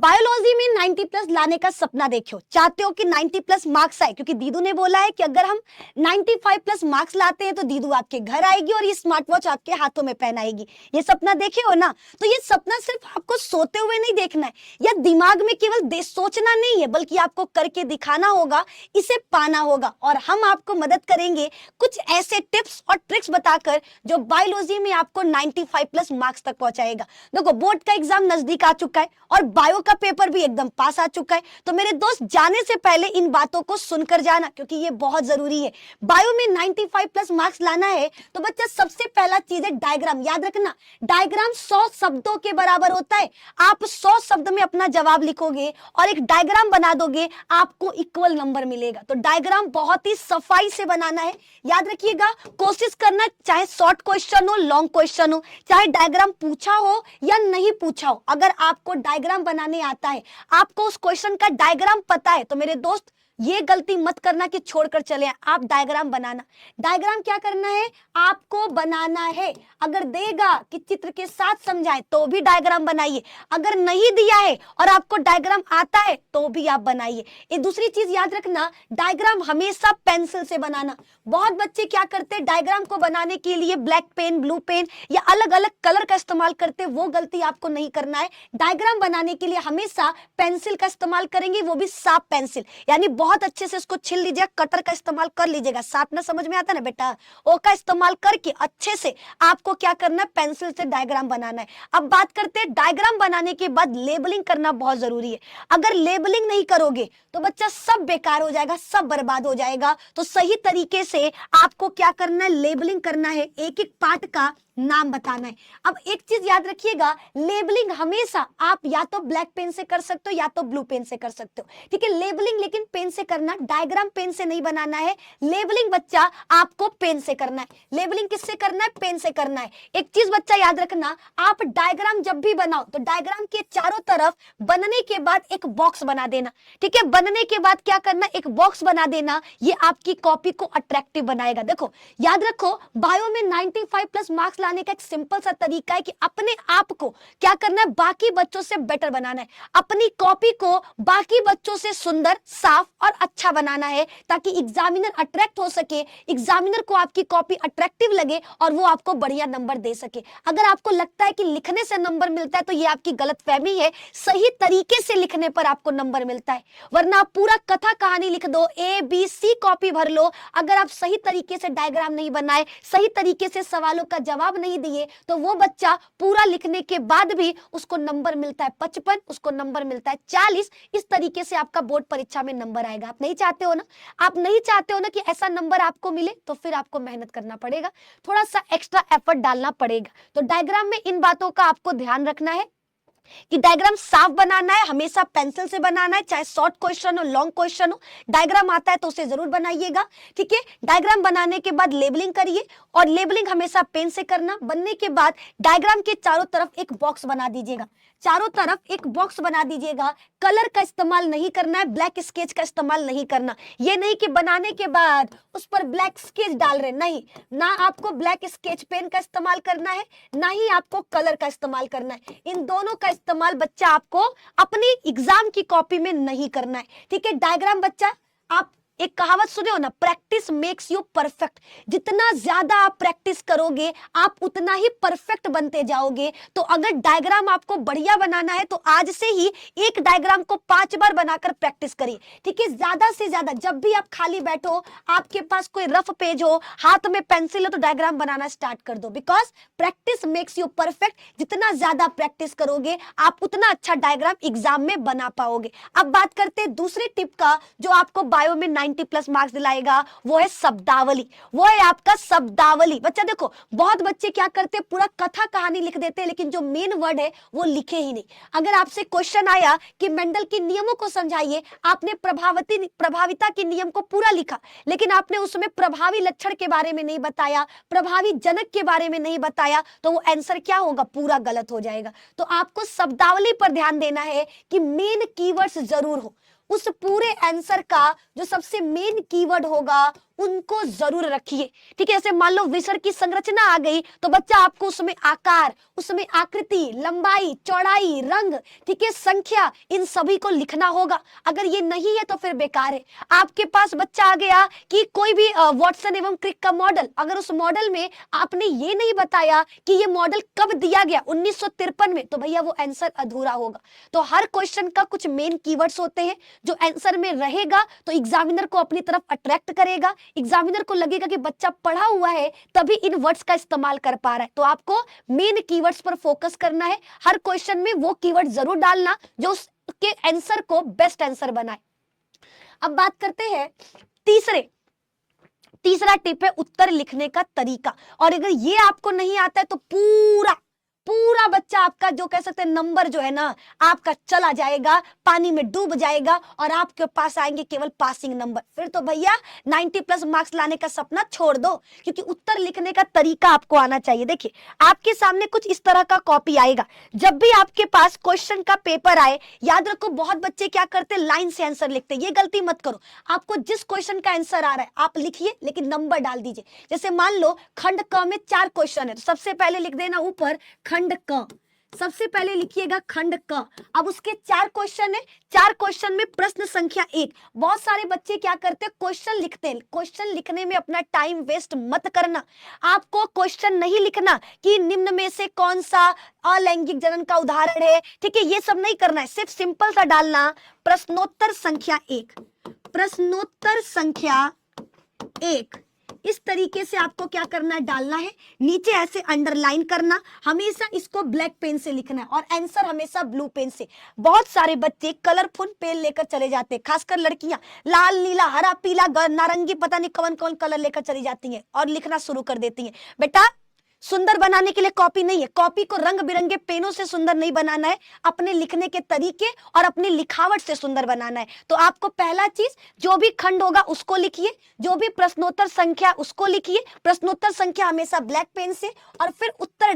Biology में 90 plus लाने का सपना देखो, चाहते हो कि 90 प्लस मार्क्स आए, क्योंकि दीदू ने बोला है कि अगर हम 95 प्लस मार्क्स लाते हैं तो दीदू आपके घर आएगी और ये स्मार्ट वॉच आपके हाथों में पहनाएगी। ये सपना देखे हो ना? तो ये सपना सिर्फ आपको सोते हुए नहीं देखना है या दिमाग में केवल सोचना नहीं है, बल्कि आपको करके दिखाना होगा, इसे पाना होगा। और हम आपको मदद करेंगे कुछ ऐसे टिप्स और ट्रिक्स बताकर जो बायोलॉजी में आपको 95 प्लस मार्क्स तक पहुंचाएगा। देखो, बोर्ड का एग्जाम नजदीक आ चुका है और बायो का पेपर भी एकदम पास आ चुका है, तो मेरे दोस्त जाने से पहले इन बातों को सुनकर जाना, क्योंकि ये बहुत जरूरी है। बायो में 95 प्लस मार्क्स लाना है तो बच्चा सबसे पहला चीज है डायग्राम। याद रखना, डायग्राम 100 शब्दों के बराबर होता है। आप 100 शब्द में अपना जवाब लिखोगे और एक डायग्राम बना दोगे, आपको इक्वल नंबर मिलेगा। तो डायग्राम बहुत ही सफाई से बनाना है। याद रखिएगा, कोशिश करना, चाहे शॉर्ट क्वेश्चन हो, लॉन्ग क्वेश्चन हो, चाहे डायग्राम पूछा हो या नहीं पूछा हो, अगर आपको डायग्राम बनाने आता है, आपको उस क्वेश्चन का डायग्राम पता है, तो मेरे दोस्त ये गलती मत करना कि छोड़कर चले आए। आप डायग्राम बनाना। डायग्राम क्या करना है? आपको बनाना है। अगर देगा कि चित्र के साथ समझाए तो भी डायग्राम बनाइए, अगर नहीं दिया है और आपको डायग्राम आता है तो भी आप बनाइए। एक दूसरी चीज याद रखना, डायग्राम हमेशा पेंसिल से बनाना। बहुत बच्चे क्या करते हैं, डायग्राम को बनाने के लिए ब्लैक पेन, ब्लू पेन या अलग अलग कलर का इस्तेमाल करते, वो गलती आपको नहीं करना है। डायग्राम बनाने के लिए हमेशा पेंसिल का इस्तेमाल करेंगे, वो भी साफ पेंसिल, यानी बहुत अच्छे से इसको छील लीजिएगा, कटर का इस्तेमाल कर लीजिएगा। साफ ना समझ में आता ना बेटा, ओ का इस्तेमाल करके अच्छे से आपको क्या करना है, पेंसिल से डायग्राम बनाना है। अब बात करते हैं, डायग्राम बनाने के बाद लेबलिंग करना बहुत जरूरी है। अगर लेबलिंग नहीं करोगे तो बच्चा सब बेकार हो जाएगा, सब बर्बाद हो जाएगा। तो सही तरीके से आपको क्या करना है, लेबलिंग करना है, एक एक पार्ट का नाम बताना है। अब एक चीज याद रखिएगा, लेबलिंग हमेशा आप या तो ब्लैक पेन से कर सकते हो या तो ब्लू पेन से कर सकते हो, ठीक है। लेबलिंग लेकिन पेन से करना, डायग्राम पेन से नहीं बनाना है। लेबलिंग बच्चा आपको पेन से करना है। लेबलिंग किससे करना है? पेन से करना है। एक चीज बच्चा याद रखना, आप डायग्राम जब भी बनाओ तो डायग्राम के चारों तरफ बनने के बाद एक बॉक्स बना देना, ठीक है। बनने के बाद क्या करना, एक बॉक्स बना देना, ये आपकी कॉपी को अट्रैक्टिव बनाएगा। देखो, याद रखो, बायो में 95 प्लस मार्क्स लाने का एक सिंपल सा तरीका है कि अपने आप को क्या करना है, बाकी बच्चों से बेटर बनाना है। अपनी कॉपी को बाकी बच्चों से सुंदर, साफ और अच्छा बनाना है, ताकि एग्जामिनर अट्रैक्ट हो सके, एग्जामिनर को आपकी कॉपी अट्रैक्टिव लगे और वो आपको बढ़िया नंबर दे सके। अगर आपको लगता है कि लिखने से नंबर मिलता है तो ये आपकी गलतफहमी है। सही तरीके से लिखने पर आपको नंबर मिलता है, वरना आप पूरा कथा कहानी लिख दो, ABC कॉपी भर लो, अगर आप सही तरीके से डायग्राम नहीं बनाए, सही तरीके से सवालों का जवाब नहीं दिए, तो वो बच्चा पूरा लिखने के बाद भी उसको नंबर मिलता है 55, उसको नंबर मिलता है 40। इस तरीके से आपका बोर्ड परीक्षा में नंबर आएगा। आप नहीं चाहते हो ना, आप नहीं चाहते हो ना कि ऐसा नंबर आपको मिले, तो फिर आपको मेहनत करना पड़ेगा, थोड़ा सा एक्स्ट्रा एफर्ट डालना पड़ेगा। तो डायग्राम में इन बातों का आपको ध्यान रखना है कि डायग्राम साफ बनाना है, हमेशा पेंसिल से बनाना है, चाहे शॉर्ट क्वेश्चन हो, लॉन्ग क्वेश्चन हो। डायग्राम आता है तो उसे जरूर बनाइएगा, ठीक है। डायग्राम बनाने के बाद लेबलिंग करिए, और लेबलिंग हमेशा पेन से करना। बनने के बाद डायग्राम के चारों तरफ एक बॉक्स बना दीजिएगा, चारों तरफ एक बॉक्स बना दीजिएगा। कलर का इस्तेमाल नहीं करना है, ब्लैक स्केच का इस्तेमाल नहीं करना। ये नहीं कि बनाने के बाद उस पर ब्लैक स्केच डाल रहे, नहीं, ना आपको ब्लैक स्केच पेन का इस्तेमाल करना है, ना ही आपको कलर का इस्तेमाल करना है। इन दोनों का इस्तेमाल बच्चा आपको अपनी एग्जाम की कॉपी में नहीं करना है, ठीक है। डायग्राम बच्चा, आप एक कहावत सुने हो ना, प्रैक्टिस मेक्स यू परफेक्ट। जितना ज्यादा आप प्रैक्टिस करोगे, आप उतना ही परफेक्ट बनते जाओगे। तो अगर डायग्राम आपको बढ़िया बनाना है तो आज से ही एक डायग्राम को 5 बार बनाकर प्रैक्टिस करिए, ठीक है। ज्यादा से ज्यादा, जब भी आप खाली बैठो, आपके पास कोई रफ पेज हो, हाथ में पेंसिल हो, तो डायग्राम बनाना स्टार्ट कर दो, because practice makes you perfect. जितना ज्यादा प्रैक्टिस करोगे, आप उतना अच्छा डायग्राम एग्जाम में बना पाओगे। अब बात करते हैं दूसरे टिप का, जो आपको बायो में 90 प्लस मार्क्स दिलाएगा, वो है शब्दावली। वो है आपका शब्दावली। बच्चा देखो, बहुत बच्चे क्या करते हैं, पूरा कथा कहानी लिख देते हैं, लेकिन जो मेन वर्ड है वो लिखे ही नहीं। अगर आपसे क्वेश्चन आया कि मेंडल के नियमों को समझाइए, आपने प्रभाविता के नियम को पूरा लिखा, लेकिन आपने उसमें प्रभावी लक्षण के बारे में नहीं बताया, प्रभावी जनक के बारे में नहीं बताया, तो वो आंसर क्या होगा, पूरा गलत हो जाएगा। तो आपको शब्दावली पर ध्यान देना है कि मेन कीवर्ड्स जरूर हो। उस पूरे आंसर का जो सबसे मेन कीवर्ड होगा उनको जरूर रखिए। ठीक है, जैसे मान लो विषण की संरचना आ गई तो बच्चा आपको उसमें आकार, उसमें आकृति, लंबाई, चौड़ाई, रंग, ठीक है, संख्या, इन सभी को लिखना होगा। अगर ये नहीं है तो फिर बेकार है। आपके पास बच्चा आ गया कि कोई भी वॉटसन एवं क्रिक का मॉडल, अगर उस मॉडल में आपने ये नहीं बताया कि ये मॉडल कब दिया गया 1953 में, तो भैया वो आंसर अधूरा होगा। तो हर क्वेश्चन का कुछ मेन कीवर्ड्स होते हैं जो आंसर में रहेगा तो एग्जामिनर को अपनी तरफ अट्रैक्ट करेगा, एग्जामिनर को लगेगा कि बच्चा पढ़ा हुआ है तभी इन वर्ड्स का इस्तेमाल कर पा रहा है। तो आपको मेन कीवर्ड्स पर फोकस करना है, हर क्वेश्चन में वो कीवर्ड जरूर डालना जो उसके आंसर को बेस्ट आंसर बनाए। अब बात करते हैं तीसरा टिप है उत्तर लिखने का तरीका। और अगर ये आपको नहीं आता है तो पूरा बच्चा आपका जो कह सकते हैं नंबर जो है ना आपका चला जाएगा, पानी में डूब जाएगा और आपके पास आएंगे केवल पासिंग नंबर। फिर तो भैया 90+ मार्क्स लाने का सपना छोड़ दो, क्योंकि उत्तर लिखने का तरीका आपको आना चाहिए। देखिए आपके सामने कुछ इस तरह का कॉपी आएगा। जब भी आपके पास क्वेश्चन का पेपर आए, याद रखो बहुत बच्चे क्या करते हैं लाइन से आंसर लिखते हैं, ये गलती मत करो। आपको जिस क्वेश्चन का आंसर आ रहा है आप लिखिए, लेकिन नंबर डाल दीजिए। जैसे मान लो खंड क में 4 क्वेश्चन है तो सबसे पहले लिख देना ऊपर खंड क, सबसे पहले लिखिएगा खंड क। अब उसके 4 क्वेश्चन है, 4 क्वेश्चन में प्रश्न संख्या 1। बहुत सारे बच्चे क्या करते हैं क्वेश्चन लिखते हैं, क्वेश्चन लिखने में अपना टाइम वेस्ट मत करना। आपको क्वेश्चन नहीं लिखना कि निम्न में से कौन सा अलैंगिक जनन का उदाहरण है, ठीक है, ये सब नहीं करना है। सिर्फ सिंपल सा डालना प्रश्नोत्तर संख्या 1, प्रश्नोत्तर संख्या 1। इस तरीके से आपको क्या करना है, डालना है, नीचे ऐसे अंडरलाइन करना, हमेशा इसको ब्लैक पेन से लिखना है और आंसर हमेशा ब्लू पेन से। बहुत सारे बच्चे कलरफुल पेन लेकर चले जाते हैं, खासकर लड़कियां लाल, नीला, हरा, पीला, नारंगी, पता नहीं कौन कौन कलर लेकर चली जाती हैं और लिखना शुरू कर देती हैं। बेटा सुंदर बनाने के लिए कॉपी नहीं है, कॉपी को रंग बिरंगे पेनों से सुंदर नहीं बनाना है, अपने लिखने के तरीके और अपनी लिखावट से सुंदर बनाना है। तो आपको पहला चीज जो भी खंड होगा उसको लिखिए, जो भी प्रश्नोत्तर संख्या उसको लिखिए, प्रश्नोत्तर संख्या हमेशा ब्लैक पेन से, और फिर उत्तर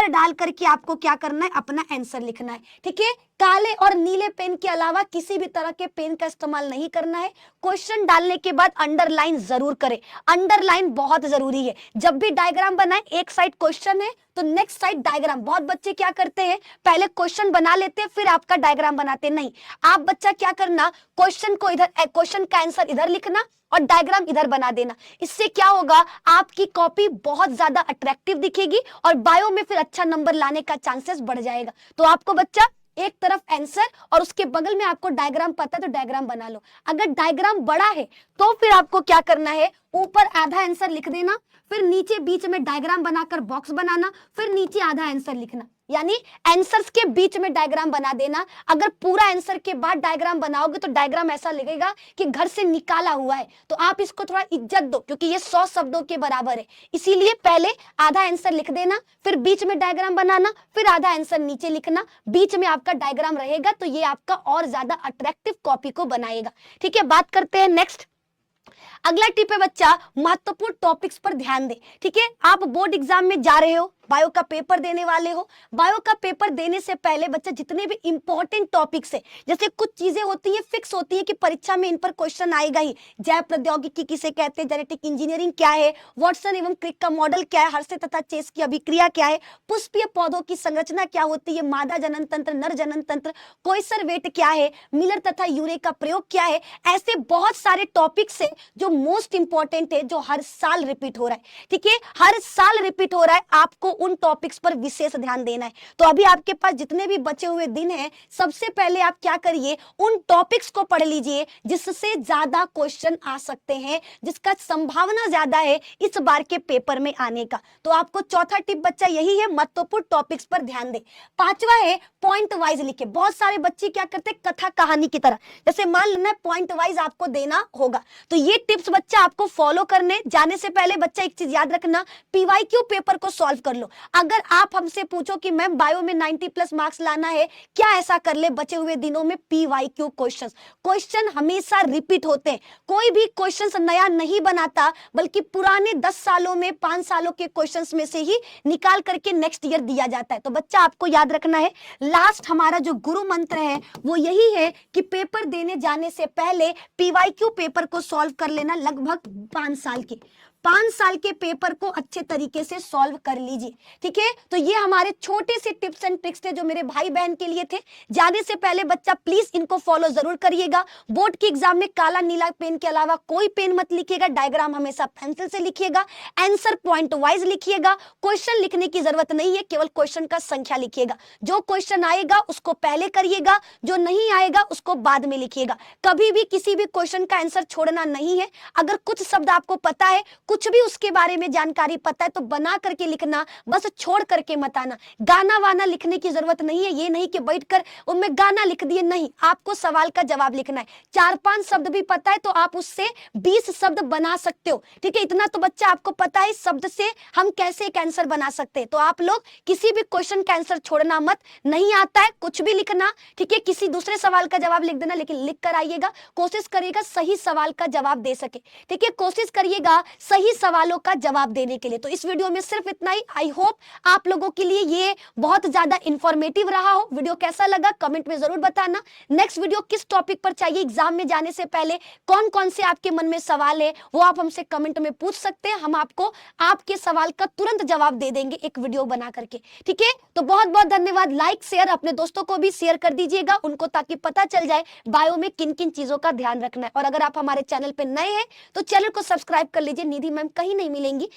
डाल करके आपको क्या करना है, अपना आंसर लिखना है। ठीक है, काले और नीले पेन के अलावा किसी भी तरह के पेन का इस्तेमाल नहीं करना है। क्वेश्चन डालने के बाद अंडरलाइन जरूर करें, अंडरलाइन बहुत जरूरी है। जब भी डायग्राम बनाएं, एक साइड क्वेश्चन है तो नेक्स्ट साइड डायग्राम। बहुत बच्चे क्या करते हैं पहले क्वेश्चन बना लेते हैं फिर आपका डायग्राम बनाते नहीं। आप बच्चा क्या करना, क्वेश्चन को इधर, क्वेश्चन का आंसर इधर लिखना और डायग्राम इधर बना देना। इससे क्या होगा, आपकी कॉपी बहुत ज्यादा अट्रैक्टिव दिखेगी और बायो में फिर अच्छा नंबर लाने का चांसेस बढ़ जाएगा। तो आपको बच्चा एक तरफ आंसर और उसके बगल में आपको डायग्राम पता है तो डायग्राम बना लो। अगर डायग्राम बड़ा है तो फिर आपको क्या करना है, ऊपर आधा आंसर लिख देना, फिर नीचे बीच में डायग्राम बनाकर बॉक्स बनाना, फिर नीचे आधा आंसर लिखना, यानी आंसर्स के बीच में डायग्राम बना देना। अगर पूरा आंसर के बाद डायग्राम बनाओगे तो डायग्राम ऐसा लगेगा कि घर से निकाला हुआ है। तो आप इसको थोड़ा इज्जत दो क्योंकि ये 100 शब्दों के बराबर है, इसीलिए पहले आधा आंसर लिख देना, फिर बीच में डायग्राम बनाना, फिर आधा आंसर नीचे लिखना, बीच में आपका डायग्राम रहेगा तो ये आपका और ज्यादा अट्रैक्टिव कॉपी को बनाएगा। ठीक है, बात करते हैं नेक्स्ट। अगला टिप है बच्चा, महत्वपूर्ण टॉपिक्स पर ध्यान दें। ठीक है, आप बोर्ड एग्जाम में जा रहे हो, बायो का पेपर देने वाले हो, बायो का पेपर देने से पहले बच्चा जितने भी इंपॉर्टेंट टॉपिक्स है, जैसे कुछ चीजें होती है फिक्स होती है कि परीक्षा में इन पर क्वेश्चन आएगा ही। जैव प्रौद्योगिकी किसे कहते हैं, जेनेटिक इंजीनियरिंग क्या है, वॉटसन एवं क्रिक का मॉडल क्या है, हर्षे तथा चेस की अभिक्रिया क्या है, पुष्पीय पौधों की संरचना क्या होती है, मादा जनन तंत्र, नर जनन तंत्र, कोइसरवेट क्या है, मिलर तथा यूरे का प्रयोग क्या है। ऐसे बहुत सारे टॉपिक्स है जो मोस्ट इंपॉर्टेंट है, जो हर साल रिपीट हो रहा है। ठीक है, हर साल रिपीट हो रहा है, आपको उन टॉपिक्स पर विशेष ध्यान देना है। तो अभी आपके पास जितने भी बचे हुए दिन हैं, सबसे पहले आप क्या करिए, उन टॉपिक्स को पढ़ लीजिए जिससे ज्यादा क्वेश्चन आ सकते हैं, जिसका संभावना ज्यादा है इस बार के पेपर में आने का। तो आपको चौथा टिप बच्चा यही है, महत्वपूर्ण टॉपिक्स पर ध्यान दे। पांचवा है पॉइंट वाइज लिखे। बहुत सारे बच्चे क्या करते हैं कथा कहानी की तरह, जैसे मान लेना पॉइंट वाइज आपको देना होगा। तो ये टिप्स बच्चा आपको फॉलो करने जाने से पहले बच्चा एक चीज याद रखना, पीवाईक्यू पेपर को सॉल्व कर लो। अगर आप हमसे पूछो कि मैम बायो में 90+ मार्क्स लाना है, क्या ऐसा कर ले, बचे हुए दिनों में पीवाईक्यू क्वेश्चन हमेशा रिपीट होते हैं। कोई भी क्वेश्चन नया नहीं बनाता, बल्कि पुराने 10 सालों में 5 सालों के क्वेश्चंस में से ही निकाल करके नेक्स्ट ईयर दिया जाता है। तो बच्चा आपको याद रखना है, लास्ट हमारा जो गुरु मंत्र है वो यही है कि पेपर देने जाने से पहले पीवाईक्यू पेपर को सॉल्व कर लेना, लगभग 5 साल के 5 साल के पेपर को अच्छे तरीके से सॉल्व कर लीजिए। ठीक है, तो ये हमारे छोटे से टिप्स एंड ट्रिक्स थे जो मेरे भाई बहन के लिए थे। जाने से पहले बच्चा प्लीज इनको फॉलो जरूर करिएगा। बोर्ड के एग्जाम में काला नीला पेन के अलावा कोई पेन मत लिखिएगा, डायग्राम हमेशा पेंसिल से लिखिएगा, आंसर पॉइंट वाइज लिखिएगा। क्वेश्चन लिखने की जरूरत नहीं है, केवल क्वेश्चन का संख्या लिखिएगा। जो क्वेश्चन आएगा उसको पहले करिएगा, जो नहीं आएगा उसको बाद में लिखिएगा। कभी भी किसी भी क्वेश्चन का आंसर छोड़ना नहीं है। अगर कुछ शब्द आपको पता है, कुछ भी उसके बारे में जानकारी पता है, तो बना करके लिखना, बस छोड़ करके मत आना। गाना वाना लिखने की जरूरत नहीं है, ये नहीं कि बैठकर उनमें गाना लिख दिए, नहीं, आपको सवाल का जवाब लिखना है। 4-5 शब्द भी पता है तो आप उससे 20 शब्द बना सकते हो। ठीक है, इतना तो बच्चा आपको पता है, शब्द से हम कैसे एक आंसर बना सकते हैं। तो आप लोग किसी भी क्वेश्चन का आंसर छोड़ना मत। नहीं आता है कुछ भी लिखना, ठीक है, किसी दूसरे सवाल का जवाब लिख देना, लेकिन लिख कर आइएगा। कोशिश करिएगा सही सवाल का जवाब दे सके। ठीक है, कोशिश करिएगा सही सवालों का जवाब देने के लिए। तो इस वीडियो में सिर्फ इतना ही। आई होप आप लोगों के लिए ये बहुत ज्यादा इंफॉर्मेटिव रहा हो। वीडियो कैसा लगा कमेंट में जरूर बताना। नेक्स्ट वीडियो किस टॉपिक पर चाहिए, एग्जाम में जाने से पहले कौन कौन से आपके मन में सवाल है वो आप हमसे कमेंट में पूछ सकते हैं। हम आपको आपके सवाल का तुरंत जवाब दे देंगे एक वीडियो बना करके। ठीक है, तो बहुत बहुत धन्यवाद। लाइक शेयर अपने दोस्तों को भी शेयर कर दीजिएगा उनको, ताकि पता चल जाए बायो में किन किन चीजों का ध्यान रखना है। और अगर आप हमारे चैनल पे नए हैं तो चैनल को सब्सक्राइब कर लीजिए। निधि मैम कहीं नहीं मिलेंगी,